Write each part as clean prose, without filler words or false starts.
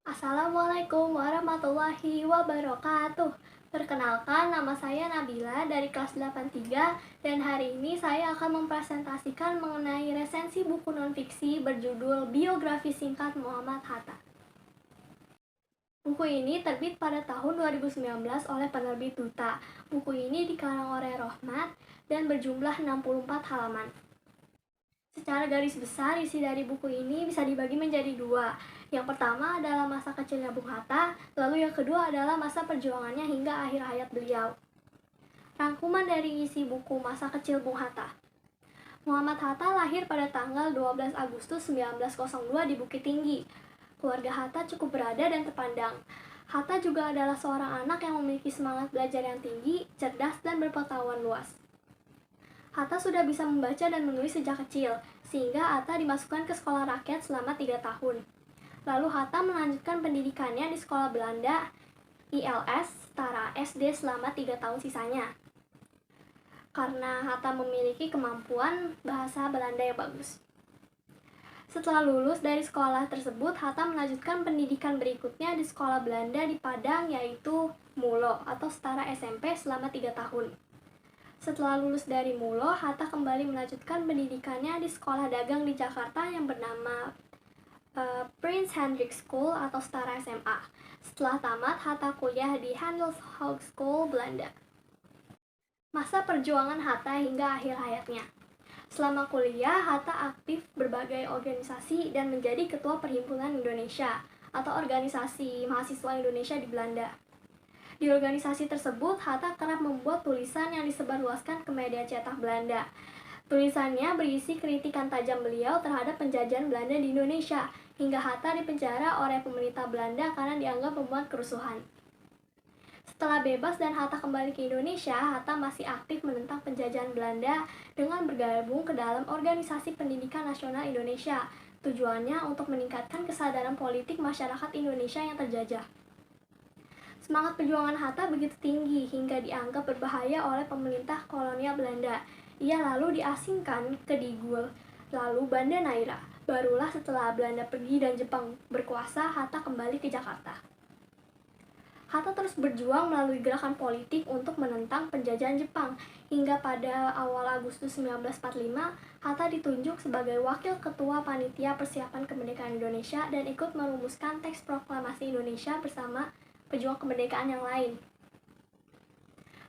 Assalamualaikum warahmatullahi wabarakatuh. Perkenalkan, nama saya Nabila dari kelas 83 dan hari ini saya akan mempresentasikan mengenai resensi buku nonfiksi berjudul Biografi Singkat Muhammad Hatta. Buku ini terbit pada tahun 2019 oleh penerbit Duta. Buku ini dikarang oleh Rohmat dan berjumlah 64 halaman. Secara garis besar, isi dari buku ini bisa dibagi menjadi dua. Yang pertama adalah masa kecilnya Bung Hatta, lalu yang kedua adalah masa perjuangannya hingga akhir hayat beliau. Rangkuman dari isi buku Masa Kecil Bung Hatta. Muhammad Hatta lahir pada tanggal 12 Agustus 1902 di Bukit Tinggi. Keluarga Hatta cukup berada dan terpandang. Hatta juga adalah seorang anak yang memiliki semangat belajar yang tinggi, cerdas, dan berpengetahuan luas. Hatta sudah bisa membaca dan menulis sejak kecil, sehingga Hatta dimasukkan ke sekolah rakyat selama 3 tahun. Lalu Hatta melanjutkan pendidikannya di sekolah Belanda, ILS, setara SD selama 3 tahun sisanya. Karena Hatta memiliki kemampuan bahasa Belanda yang bagus. Setelah lulus dari sekolah tersebut, Hatta melanjutkan pendidikan berikutnya di sekolah Belanda di Padang, yaitu Mulo atau setara SMP selama 3 tahun. Setelah lulus dari Mulo, Hatta kembali melanjutkan pendidikannya di sekolah dagang di Jakarta yang bernama Prince Hendrik School atau setara SMA. Setelah tamat, Hatta kuliah di Handelshoek School, Belanda. Masa perjuangan Hatta hingga akhir hayatnya. Selama kuliah, Hatta aktif berbagai organisasi dan menjadi Ketua Perhimpunan Indonesia atau Organisasi Mahasiswa Indonesia di Belanda. Di organisasi tersebut, Hatta kerap membuat tulisan yang disebarluaskan ke media cetak Belanda. Tulisannya berisi kritikan tajam beliau terhadap penjajahan Belanda di Indonesia, hingga Hatta dipenjara oleh pemerintah Belanda karena dianggap membuat kerusuhan. Setelah bebas dan Hatta kembali ke Indonesia, Hatta masih aktif menentang penjajahan Belanda dengan bergabung ke dalam Organisasi Pendidikan Nasional Indonesia. Tujuannya untuk meningkatkan kesadaran politik masyarakat Indonesia yang terjajah. Semangat perjuangan Hatta begitu tinggi hingga dianggap berbahaya oleh pemerintah kolonial Belanda. Ia lalu diasingkan ke Digul, lalu Banda Neira. Barulah setelah Belanda pergi dan Jepang berkuasa, Hatta kembali ke Jakarta. Hatta terus berjuang melalui gerakan politik untuk menentang penjajahan Jepang. Hingga pada awal Agustus 1945, Hatta ditunjuk sebagai Wakil Ketua Panitia Persiapan Kemerdekaan Indonesia dan ikut merumuskan teks proklamasi Indonesia bersama pejuang kemerdekaan yang lain.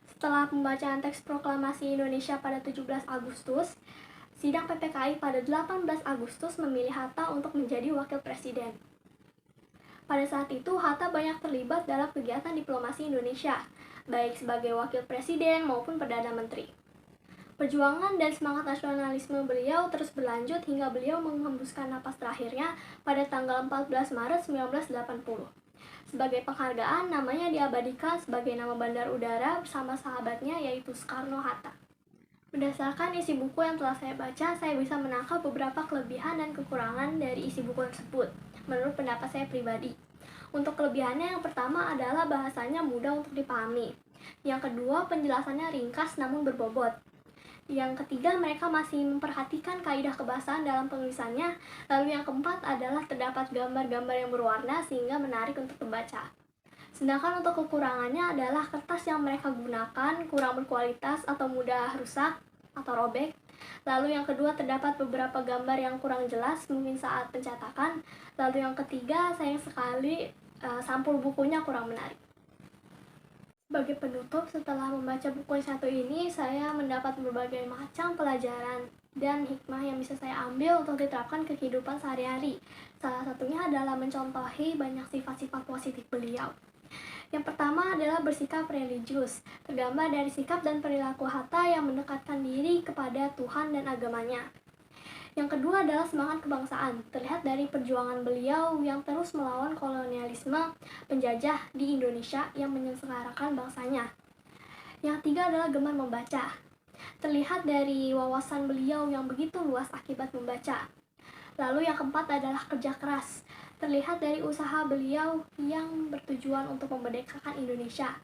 Setelah pembacaan teks proklamasi Indonesia pada 17 Agustus, sidang PPKI pada 18 Agustus memilih Hatta untuk menjadi wakil presiden. Pada saat itu, Hatta banyak terlibat dalam kegiatan diplomasi Indonesia, baik sebagai wakil presiden maupun perdana menteri. Perjuangan dan semangat nasionalisme beliau terus berlanjut hingga beliau menghembuskan napas terakhirnya pada tanggal 14 Maret 1980. Sebagai penghargaan, namanya diabadikan sebagai nama bandar udara bersama sahabatnya yaitu Soekarno-Hatta. Berdasarkan isi buku yang telah saya baca, saya bisa menangkap beberapa kelebihan dan kekurangan dari isi buku tersebut, menurut pendapat saya pribadi. Untuk kelebihannya, yang pertama adalah bahasanya mudah untuk dipahami. Yang kedua, penjelasannya ringkas namun berbobot. Yang ketiga, mereka masih memperhatikan kaidah kebahasaan dalam penulisannya. Lalu yang keempat adalah terdapat gambar-gambar yang berwarna sehingga menarik untuk membaca. Sedangkan untuk kekurangannya adalah kertas yang mereka gunakan kurang berkualitas atau mudah rusak atau robek. Lalu yang kedua, terdapat beberapa gambar yang kurang jelas mungkin saat pencetakan. Lalu yang ketiga, sayang sekali sampul bukunya kurang menarik. Sebagai penutup, setelah membaca buku yang satu ini, saya mendapat berbagai macam pelajaran dan hikmah yang bisa saya ambil untuk diterapkan ke kehidupan sehari-hari. Salah satunya adalah mencontohi banyak sifat-sifat positif beliau. Yang pertama adalah bersikap religius, tergambar dari sikap dan perilaku Hatta yang mendekatkan diri kepada Tuhan dan agamanya. Yang kedua adalah semangat kebangsaan, terlihat dari perjuangan beliau yang terus melawan kolonialisme penjajah di Indonesia yang menyengsarakan bangsanya. Yang ketiga adalah gemar membaca, terlihat dari wawasan beliau yang begitu luas akibat membaca. Lalu yang keempat adalah kerja keras, terlihat dari usaha beliau yang bertujuan untuk memerdekakan Indonesia.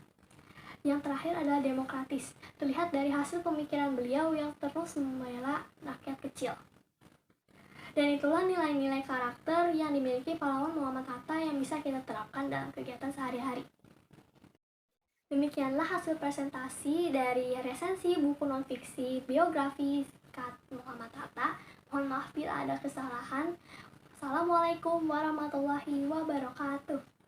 Yang terakhir adalah demokratis, terlihat dari hasil pemikiran beliau yang terus membela rakyat kecil. Dan itulah nilai-nilai karakter yang dimiliki pahlawan Muhammad Hatta yang bisa kita terapkan dalam kegiatan sehari-hari. Demikianlah hasil presentasi dari resensi buku nonfiksi biografi Muhammad Hatta. Mohon maaf bila ada kesalahan. Assalamualaikum warahmatullahi wabarakatuh.